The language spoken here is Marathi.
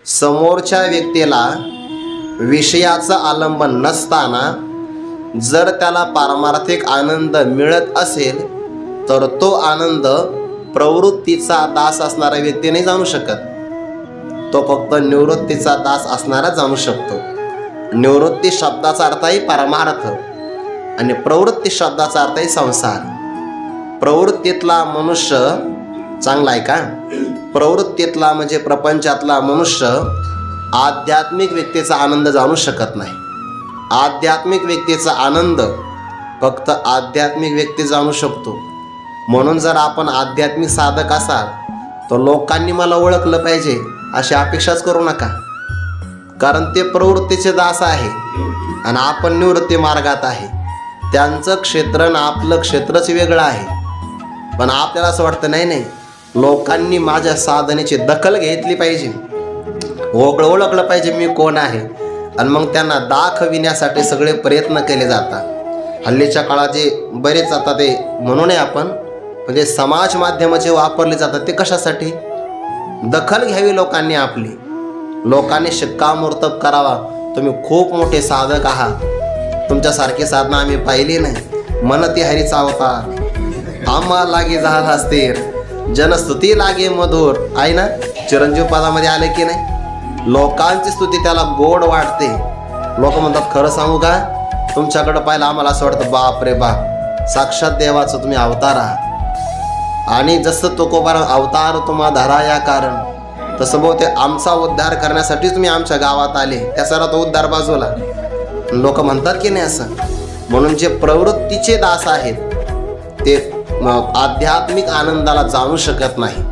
समोरच्या व्यक्तीला विषयाचं आलंबन नसताना जर त्याला पारमार्थिक आनंद मिळत असेल तर तो आनंद प्रवृत्तीचा दास असणारा व्यक्ती नाही जाणू शकत. तो फक्त निवृत्तीचा दास असणारा जाणू शकतो. निवृत्ती शब्दाचा अर्थ आहे परमार्थ आणि प्रवृत्ती शब्दाचा अर्थ आहे संसार. प्रवृत्तीतला मनुष्य चांगला आहे का? प्रवृत्तीतला म्हणजे प्रपंचातला मनुष्य आध्यात्मिक व्यक्तीचा आनंद जाणू शकत नाही. आध्यात्मिक व्यक्तीचा आनंद फक्त आध्यात्मिक व्यक्ती जाणू शकतो. म्हणून जर आपण आध्यात्मिक साधक असाल तर लोकांनी मला ओळखलं पाहिजे अशी अपेक्षाच करू नका. कारण ते प्रवृत्तीचे दास आहे आणि आपण निवृत्ती मार्गात आहे. त्यांचं क्षेत्र आणि आपलं क्षेत्रच वेगळं आहे. पण आपल्याला असं वाटतं नाही लोकांनी माझ्या साधनेची दखल घेतली पाहिजे, ओळखलं पाहिजे मी कोण आहे. आणि मग त्यांना दाखविण्यासाठी सगळे प्रयत्न केले जातात. हल्लीच्या काळात जे बरेच आता ते म्हणू नये आपण म्हणजे समाज माध्यम जे वापरले जातात ते कशासाठी? दखल घ्यावी लोकांनी आपली. लोकांनी शिक्कामोर्तब करावा तुम्ही खूप मोठे साधक आहात, तुमच्यासारखी साधना आम्ही पाहिली नाही. मनती हरीचा अवतार आम्हा लागे झाला स्थिर, जनस्तुती लागे मधुर आहे ना. चिरंजीव पदामध्ये आले की नाही? लोकांची स्तुती त्याला गोड वाटते. लोक म्हणतात खरं सांगू का, तुमच्याकडं पाहिलं आम्हाला असं वाटतं बाप रे बाप साक्षात देवाचं तुम्ही अवतार आहात. आणि जसं तुकोबार अवतार तुम्हा धरा या कारण, तसं बहुतेक आमचा उद्धार करण्यासाठी तुम्ही आमच्या गावात आले. त्या सारा तो उद्धार बाजूला लोक म्हणतात की नाही असं. म्हणून जे प्रवृत्तीचे दास आहेत ते आध्यात्मिक आनंदाला जाणू शकत नाही.